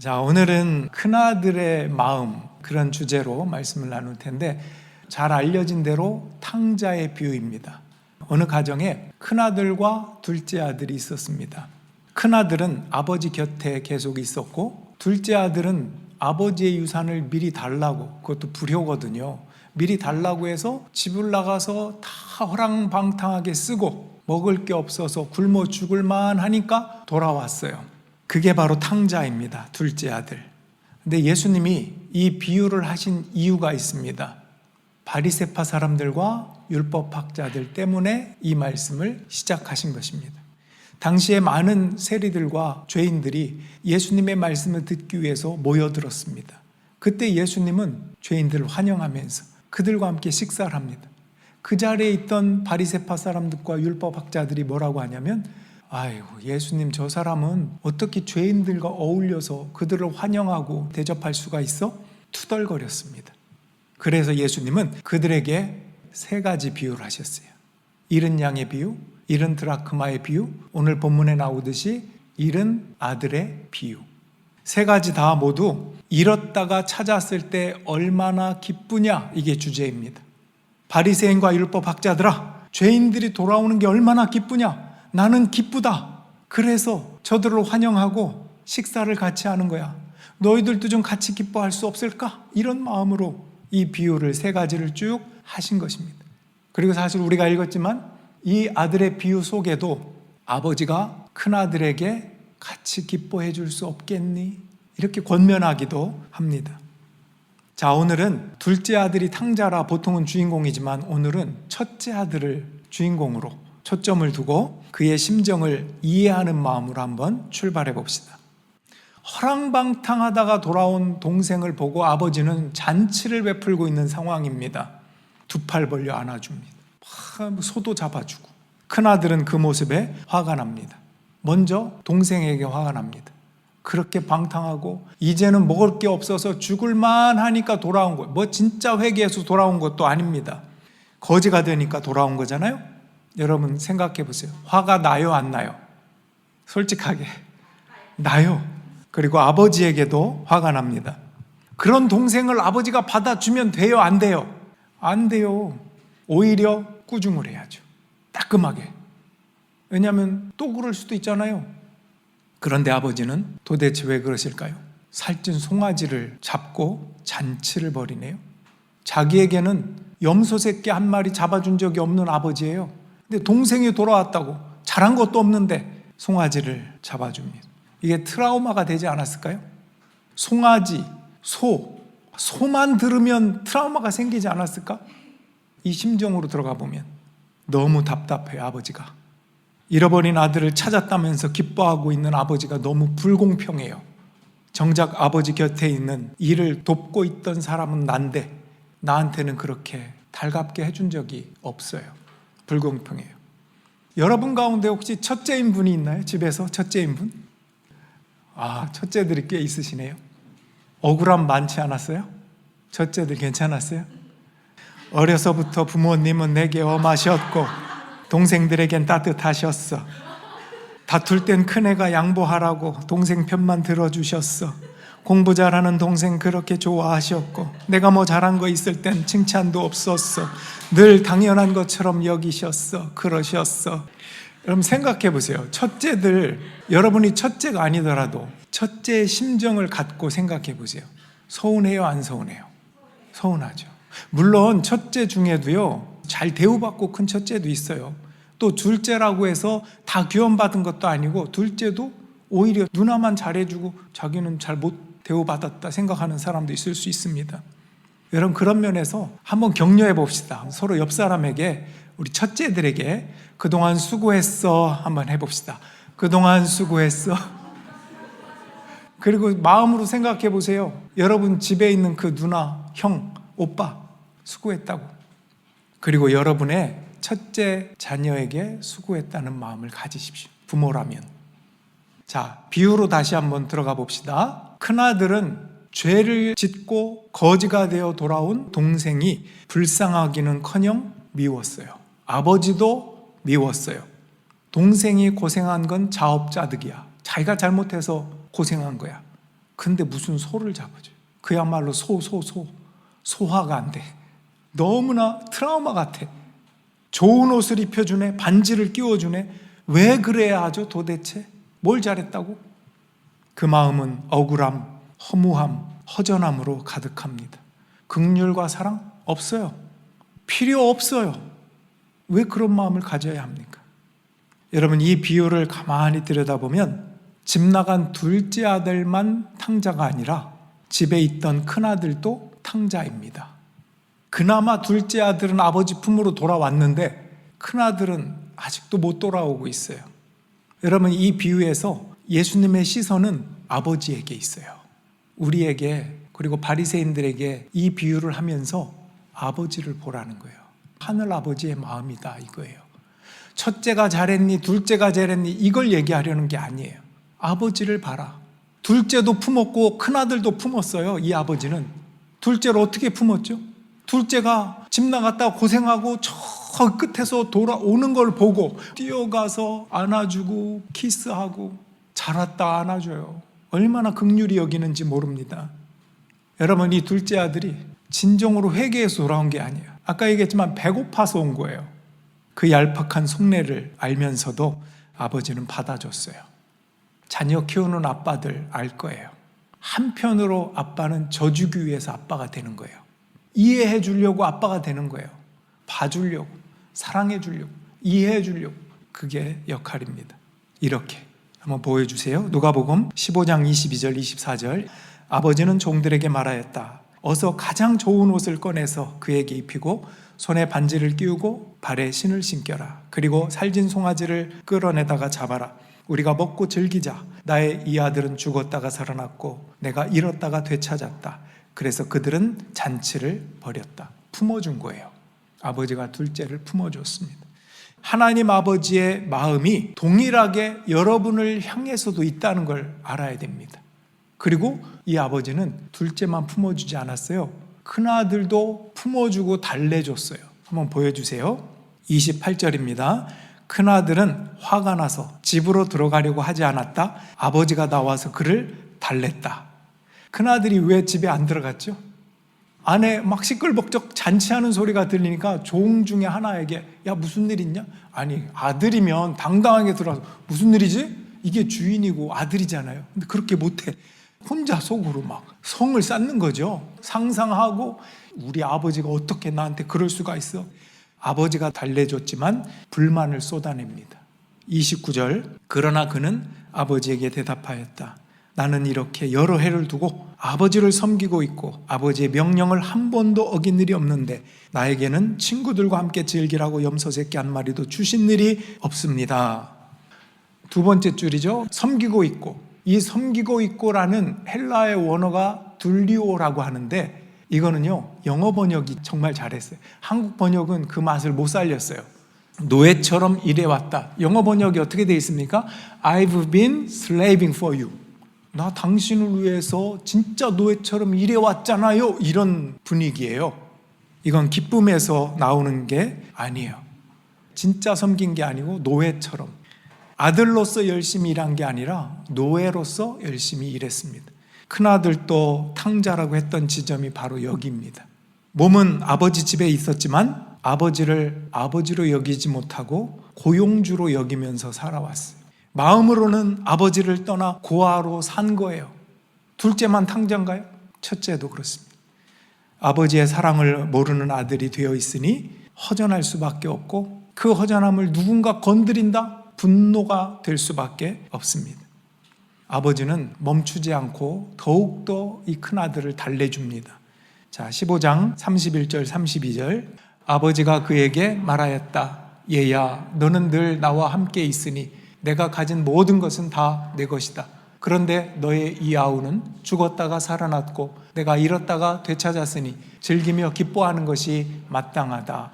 자, 오늘은 큰아들의 마음, 그런 주제로 말씀을 나눌 텐데, 잘 알려진 대로 탕자의 비유입니다. 어느 가정에 큰아들과 둘째 아들이 있었습니다. 큰아들은 아버지 곁에 계속 있었고, 둘째 아들은 아버지의 유산을 미리 달라고, 그것도 불효거든요. 미리 달라고 해서 집을 나가서 다 허랑방탕하게 쓰고 먹을 게 없어서 굶어 죽을만 하니까 돌아왔어요. 그게 바로 탕자입니다. 둘째 아들. 근데 예수님이 이 비유를 하신 이유가 있습니다. 바리새파 사람들과 율법학자들 때문에 이 말씀을 시작하신 것입니다. 당시에 많은 세리들과 죄인들이 예수님의 말씀을 듣기 위해서 모여들었습니다. 그때 예수님은 죄인들을 환영하면서 그들과 함께 식사를 합니다. 그 자리에 있던 바리새파 사람들과 율법학자들이 뭐라고 하냐면, 아이고, 예수님, 저 사람은 어떻게 죄인들과 어울려서 그들을 환영하고 대접할 수가 있어? 투덜거렸습니다. 그래서 예수님은 그들에게 세 가지 비유를 하셨어요. 잃은 양의 비유, 잃은 드라크마의 비유, 오늘 본문에 나오듯이 잃은 아들의 비유. 세 가지 다 모두 잃었다가 찾았을 때 얼마나 기쁘냐, 이게 주제입니다. 바리새인과 율법학자들아, 죄인들이 돌아오는 게 얼마나 기쁘냐. 나는 기쁘다. 그래서 저들을 환영하고 식사를 같이 하는 거야. 너희들도 좀 같이 기뻐할 수 없을까? 이런 마음으로 이 비유를 세 가지를 쭉 하신 것입니다. 그리고 사실 우리가 읽었지만 이 아들의 비유 속에도 아버지가 큰아들에게 같이 기뻐해 줄 수 없겠니? 이렇게 권면하기도 합니다. 자, 오늘은 둘째 아들이 탕자라 보통은 주인공이지만 오늘은 첫째 아들을 주인공으로 초점을 두고 그의 심정을 이해하는 마음으로 한번 출발해 봅시다. 허랑방탕하다가 돌아온 동생을 보고 아버지는 잔치를 베풀고 있는 상황입니다. 두 팔 벌려 안아줍니다. 소도 잡아주고. 큰아들은 그 모습에 화가 납니다. 먼저 동생에게 화가 납니다. 그렇게 방탕하고 이제는 먹을 게 없어서 죽을만 하니까 돌아온 거예요. 뭐 진짜 회개해서 돌아온 것도 아닙니다. 거지가 되니까 돌아온 거잖아요. 여러분 생각해 보세요. 화가 나요, 안 나요? 솔직하게 나요. 그리고 아버지에게도 화가 납니다. 그런 동생을 아버지가 받아주면 돼요, 안 돼요? 안 돼요. 오히려 꾸중을 해야죠. 따끔하게. 왜냐하면 또 그럴 수도 있잖아요. 그런데 아버지는 도대체 왜 그러실까요? 살찐 송아지를 잡고 잔치를 벌이네요. 자기에게는 염소 새끼 한 마리 잡아준 적이 없는 아버지예요. 근데 동생이 돌아왔다고 잘한 것도 없는데 송아지를 잡아줍니다. 이게 트라우마가 되지 않았을까요? 송아지, 소만 들으면 트라우마가 생기지 않았을까? 이 심정으로 들어가 보면 너무 답답해요, 아버지가. 잃어버린 아들을 찾았다면서 기뻐하고 있는 아버지가 너무 불공평해요. 정작 아버지 곁에 있는 이를 돕고 있던 사람은 난데 나한테는 그렇게 달갑게 해준 적이 없어요. 불공평해요. 여러분 가운데 혹시 첫째인 분이 있나요? 집에서 첫째인 분? 첫째들이 꽤 있으시네요. 억울함 많지 않았어요? 첫째들 괜찮았어요? 어려서부터 부모님은 내게 엄하셨고 동생들에겐 따뜻하셨어. 다툴 땐 큰애가 양보하라고 동생 편만 들어주셨어. 공부 잘하는 동생 그렇게 좋아하셨고 내가 뭐 잘한 거 있을 땐 칭찬도 없었어. 늘 당연한 것처럼 여기셨어. 그러셨어. 여러분 생각해 보세요. 첫째들, 여러분이 첫째가 아니더라도 첫째의 심정을 갖고 생각해 보세요. 서운해요, 안 서운해요? 서운하죠. 물론 첫째 중에도요, 잘 대우받고 큰 첫째도 있어요. 또 둘째라고 해서 다 귀염받은 것도 아니고 둘째도 오히려 누나만 잘해주고 자기는 잘 못 대우받았다 생각하는 사람도 있을 수 있습니다. 여러분 그런 면에서 한번 격려해 봅시다. 서로 옆 사람에게, 우리 첫째들에게 그동안 수고했어 한번 해봅시다. 그동안 수고했어. 그리고 마음으로 생각해 보세요. 여러분 집에 있는 그 누나, 형, 오빠 수고했다고. 그리고 여러분의 첫째 자녀에게 수고했다는 마음을 가지십시오. 부모라면. 자, 비유로 다시 한번 들어가 봅시다. 큰아들은 죄를 짓고 거지가 되어 돌아온 동생이 불쌍하기는커녕 미웠어요. 아버지도 미웠어요. 동생이 고생한 건 자업자득이야. 자기가 잘못해서 고생한 거야. 근데 무슨 소를 잡아줘요. 그야말로 소화가 안 돼. 너무나 트라우마 같아. 좋은 옷을 입혀주네, 반지를 끼워주네. 왜 그래야 하죠 도대체? 뭘 잘했다고? 그 마음은 억울함, 허무함, 허전함으로 가득합니다. 긍휼과 사랑 없어요. 필요 없어요. 왜 그런 마음을 가져야 합니까? 여러분, 이 비유를 가만히 들여다보면 집 나간 둘째 아들만 탕자가 아니라 집에 있던 큰아들도 탕자입니다. 그나마 둘째 아들은 아버지 품으로 돌아왔는데 큰아들은 아직도 못 돌아오고 있어요. 여러분, 이 비유에서 예수님의 시선은 아버지에게 있어요. 우리에게, 그리고 바리새인들에게 이 비유를 하면서 아버지를 보라는 거예요. 하늘 아버지의 마음이다 이거예요. 첫째가 잘했니, 둘째가 잘했니 이걸 얘기하려는 게 아니에요. 아버지를 봐라. 둘째도 품었고 큰아들도 품었어요. 이 아버지는 둘째를 어떻게 품었죠? 둘째가 집 나갔다 고생하고 저 끝에서 돌아오는 걸 보고 뛰어가서 안아주고 키스하고 잘 왔다 안아줘요. 얼마나 긍휼히 여기는지 모릅니다. 여러분, 이 둘째 아들이 진정으로 회개해서 돌아온 게 아니에요. 아까 얘기했지만 배고파서 온 거예요. 그 얄팍한 속내를 알면서도 아버지는 받아줬어요. 자녀 키우는 아빠들 알 거예요. 한편으로 아빠는 져주기 위해서 아빠가 되는 거예요. 이해해 주려고 아빠가 되는 거예요. 봐주려고, 사랑해 주려고, 이해해 주려고. 그게 역할입니다. 이렇게 한번 보여주세요. 누가복음 15장 22절 24절. 아버지는 종들에게 말하였다. 어서 가장 좋은 옷을 꺼내서 그에게 입히고 손에 반지를 끼우고 발에 신을 신겨라. 그리고 살진 송아지를 끌어내다가 잡아라. 우리가 먹고 즐기자. 나의 이 아들은 죽었다가 살아났고 내가 잃었다가 되찾았다. 그래서 그들은 잔치를 벌였다. 품어준 거예요. 아버지가 둘째를 품어줬습니다. 하나님 아버지의 마음이 동일하게 여러분을 향해서도 있다는 걸 알아야 됩니다. 그리고 이 아버지는 둘째만 품어주지 않았어요. 큰아들도 품어주고 달래줬어요. 한번 보여주세요. 28절입니다. 큰아들은 화가 나서 집으로 들어가려고 하지 않았다. 아버지가 나와서 그를 달랬다. 큰아들이 왜 집에 안 들어갔죠? 안에 막 시끌벅적 잔치하는 소리가 들리니까 종 중에 하나에게 야 무슨 일 있냐? 아니 아들이면 당당하게 들어와서 무슨 일이지? 이게 주인이고 아들이잖아요. 근데 그렇게 못해. 혼자 속으로 막 성을 쌓는 거죠. 상상하고 우리 아버지가 어떻게 나한테 그럴 수가 있어? 아버지가 달래줬지만 불만을 쏟아냅니다. 29절. 그러나 그는 아버지에게 대답하였다. 나는 이렇게 여러 해를 두고 아버지를 섬기고 있고 아버지의 명령을 한 번도 어긴 일이 없는데 나에게는 친구들과 함께 즐기라고 염소 새끼 한 마리도 주신 일이 없습니다. 두 번째 줄이죠. 섬기고 있고. 이 섬기고 있고라는 헬라의 원어가 둘리오라고 하는데 이거는요 영어 번역이 정말 잘했어요. 한국 번역은 그 맛을 못 살렸어요. 노예처럼 일해왔다. 영어 번역이 어떻게 되어 있습니까? I've been slaving for you. 나 당신을 위해서 진짜 노예처럼 일해왔잖아요. 이런 분위기예요. 이건 기쁨에서 나오는 게 아니에요. 진짜 섬긴 게 아니고 노예처럼. 아들로서 열심히 일한 게 아니라 노예로서 열심히 일했습니다. 큰아들도 탕자라고 했던 지점이 바로 여기입니다. 몸은 아버지 집에 있었지만 아버지를 아버지로 여기지 못하고 고용주로 여기면서 살아왔어요. 마음으로는 아버지를 떠나 고아로 산 거예요. 둘째만 탕자인가요? 첫째도 그렇습니다. 아버지의 사랑을 모르는 아들이 되어 있으니 허전할 수밖에 없고 그 허전함을 누군가 건드린다? 분노가 될 수밖에 없습니다. 아버지는 멈추지 않고 더욱더 이 큰아들을 달래줍니다. 자, 15장 31절 32절. 아버지가 그에게 말하였다. 얘야, 너는 늘 나와 함께 있으니 내가 가진 모든 것은 다 내 것이다. 그런데 너의 이 아우는 죽었다가 살아났고 내가 잃었다가 되찾았으니 즐기며 기뻐하는 것이 마땅하다.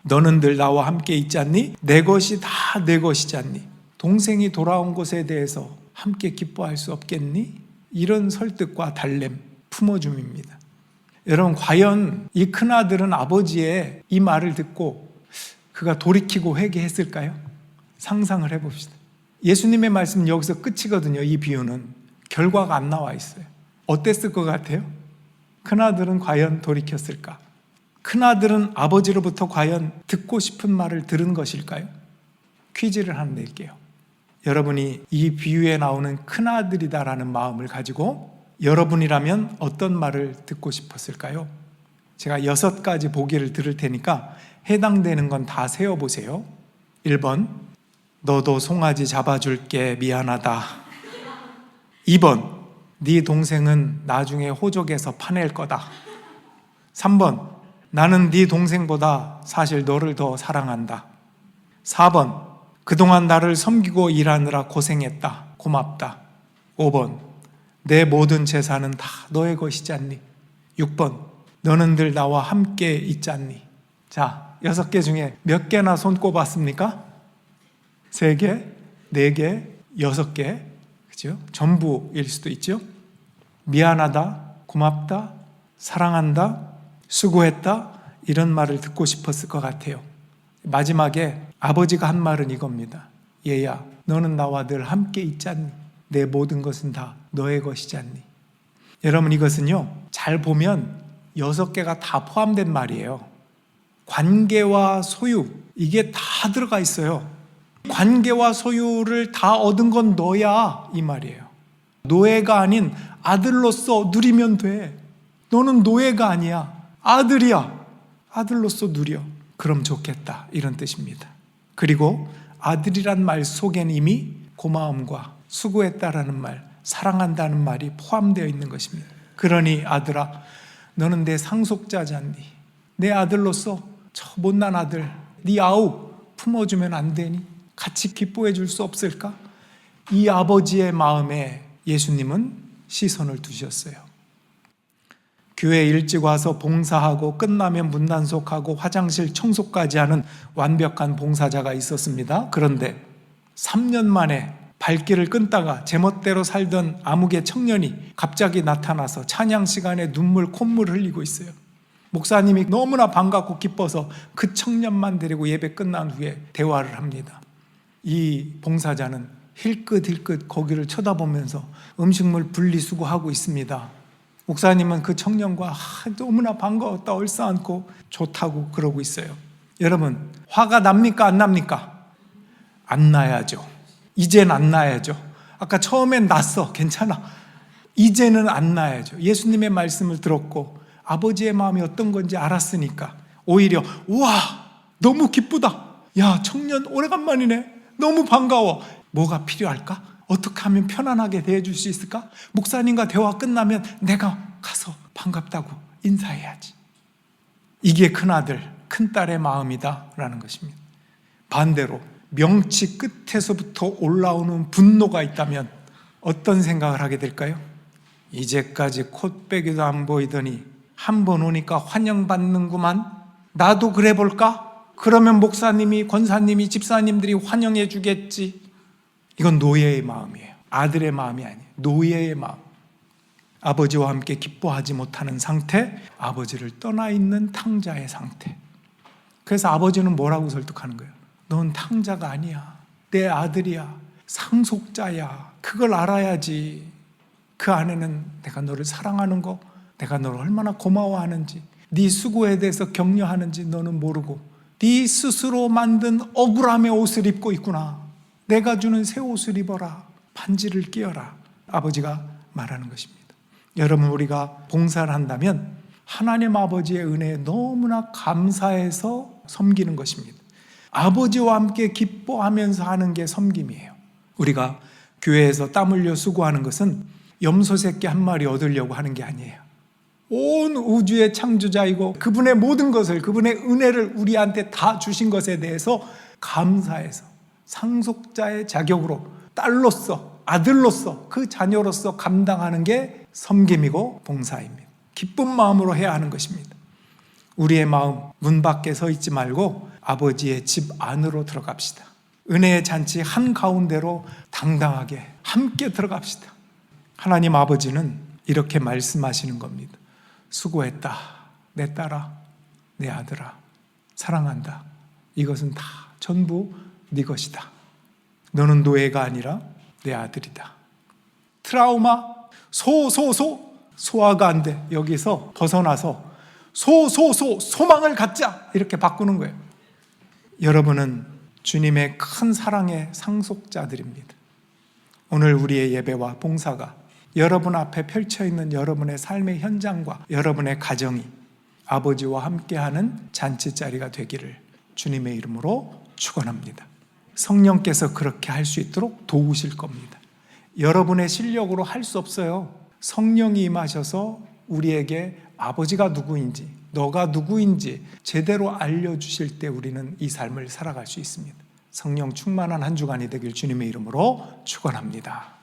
너는 늘 나와 함께 있지 않니? 내 것이 다 내 것이지 않니? 동생이 돌아온 것에 대해서 함께 기뻐할 수 없겠니? 이런 설득과 달램, 품어줌입니다. 여러분, 과연 이 큰아들은 아버지의 이 말을 듣고 그가 돌이키고 회개했을까요? 상상을 해봅시다. 예수님의 말씀은 여기서 끝이거든요. 이 비유는 결과가 안 나와 있어요. 어땠을 것 같아요? 큰아들은 과연 돌이켰을까? 큰아들은 아버지로부터 과연 듣고 싶은 말을 들은 것일까요? 퀴즈를 하나 낼게요. 여러분이 이 비유에 나오는 큰아들이다라는 마음을 가지고 여러분이라면 어떤 말을 듣고 싶었을까요? 제가 6가지 보기를 들을 테니까 해당되는 건 다 세어보세요. 1번, 너도 송아지 잡아줄게, 미안하다. 2번, 네 동생은 나중에 호적에서 파낼 거다. 3번, 나는 네 동생보다 사실 너를 더 사랑한다. 4번, 그동안 나를 섬기고 일하느라 고생했다. 고맙다. 5번, 내 모든 재산은 다 너의 것이지 않니? 6번, 너는 늘 나와 함께 있지 않니? 자, 6개 중에 몇 개나 손 꼽았습니까? 3개, 4개, 6개, 그죠? 전부일 수도 있죠? 미안하다, 고맙다, 사랑한다, 수고했다, 이런 말을 듣고 싶었을 것 같아요. 마지막에 아버지가 한 말은 이겁니다. 얘야, 너는 나와 늘 함께 있지 않니? 내 모든 것은 다 너의 것이지 않니? 여러분, 이것은요, 잘 보면 6개가 다 포함된 말이에요. 관계와 소유, 이게 다 들어가 있어요. 관계와 소유를 다 얻은 건 너야, 이 말이에요. 노예가 아닌 아들로서 누리면 돼. 너는 노예가 아니야. 아들이야. 아들로서 누려. 그럼 좋겠다, 이런 뜻입니다. 그리고 아들이란 말 속엔 이미 고마움과 수고했다라는 말, 사랑한다는 말이 포함되어 있는 것입니다. 그러니 아들아, 너는 내 상속자지 않니? 내 아들로서 저 못난 아들, 네 아우 품어주면 안 되니? 같이 기뻐해 줄 수 없을까? 이 아버지의 마음에 예수님은 시선을 두셨어요. 교회 일찍 와서 봉사하고 끝나면 문단속하고 화장실 청소까지 하는 완벽한 봉사자가 있었습니다. 그런데 3년 만에 발길을 끊다가 제멋대로 살던 아무개 청년이 갑자기 나타나서 찬양 시간에 눈물 콧물 흘리고 있어요. 목사님이 너무나 반갑고 기뻐서 그 청년만 데리고 예배 끝난 후에 대화를 합니다. 이 봉사자는 힐끗힐끗 거기를 쳐다보면서 음식물 분리수거하고 있습니다. 목사님은 그 청년과 너무나 반가웠다 얼싸안고 좋다고 그러고 있어요. 여러분, 화가 납니까 안 납니까? 안 나야죠. 이젠 안 나야죠. 아까 처음엔 났어, 괜찮아. 이제는 안 나야죠. 예수님의 말씀을 들었고 아버지의 마음이 어떤 건지 알았으니까 오히려 우와 너무 기쁘다. 야, 청년 오래간만이네. 너무 반가워. 뭐가 필요할까? 어떻게 하면 편안하게 대해줄 수 있을까? 목사님과 대화 끝나면 내가 가서 반갑다고 인사해야지. 이게 큰아들, 큰딸의 마음이다 라는 것입니다. 반대로 명치 끝에서부터 올라오는 분노가 있다면 어떤 생각을 하게 될까요? 이제까지 콧배기도 안 보이더니 한 번 오니까 환영받는구만. 나도 그래 볼까? 그러면 목사님이, 권사님이, 집사님들이 환영해 주겠지. 이건 노예의 마음이에요. 아들의 마음이 아니에요. 노예의 마음. 아버지와 함께 기뻐하지 못하는 상태, 아버지를 떠나 있는 탕자의 상태. 그래서 아버지는 뭐라고 설득하는 거예요? 넌 탕자가 아니야. 내 아들이야. 상속자야. 그걸 알아야지. 그 안에는 내가 너를 사랑하는 거, 내가 너를 얼마나 고마워하는지, 네 수고에 대해서 격려하는지 너는 모르고 네 스스로 만든 억울함의 옷을 입고 있구나. 내가 주는 새 옷을 입어라. 반지를 끼어라. 아버지가 말하는 것입니다. 여러분, 우리가 봉사를 한다면 하나님 아버지의 은혜에 너무나 감사해서 섬기는 것입니다. 아버지와 함께 기뻐하면서 하는 게 섬김이에요. 우리가 교회에서 땀 흘려 수고하는 것은 염소 새끼 한 마리 얻으려고 하는 게 아니에요. 온 우주의 창조자이고 그분의 모든 것을, 그분의 은혜를 우리한테 다 주신 것에 대해서 감사해서 상속자의 자격으로 딸로서, 아들로서, 그 자녀로서 감당하는 게 섬김이고 봉사입니다. 기쁜 마음으로 해야 하는 것입니다. 우리의 마음 문 밖에 서 있지 말고 아버지의 집 안으로 들어갑시다. 은혜의 잔치 한가운데로 당당하게 함께 들어갑시다. 하나님 아버지는 이렇게 말씀하시는 겁니다. 수고했다. 내 딸아, 내 아들아, 사랑한다. 이것은 다 전부 네 것이다. 너는 노예가 아니라 내 아들이다. 트라우마, 소화가 안 돼. 여기서 벗어나서 소망을 갖자. 이렇게 바꾸는 거예요. 여러분은 주님의 큰 사랑의 상속자들입니다. 오늘 우리의 예배와 봉사가 여러분 앞에 펼쳐 있는 여러분의 삶의 현장과 여러분의 가정이 아버지와 함께하는 잔치자리가 되기를 주님의 이름으로 축원합니다. 성령께서 그렇게 할 수 있도록 도우실 겁니다. 여러분의 실력으로 할 수 없어요. 성령이 임하셔서 우리에게 아버지가 누구인지, 너가 누구인지 제대로 알려주실 때 우리는 이 삶을 살아갈 수 있습니다. 성령 충만한 한 주간이 되길 주님의 이름으로 축원합니다.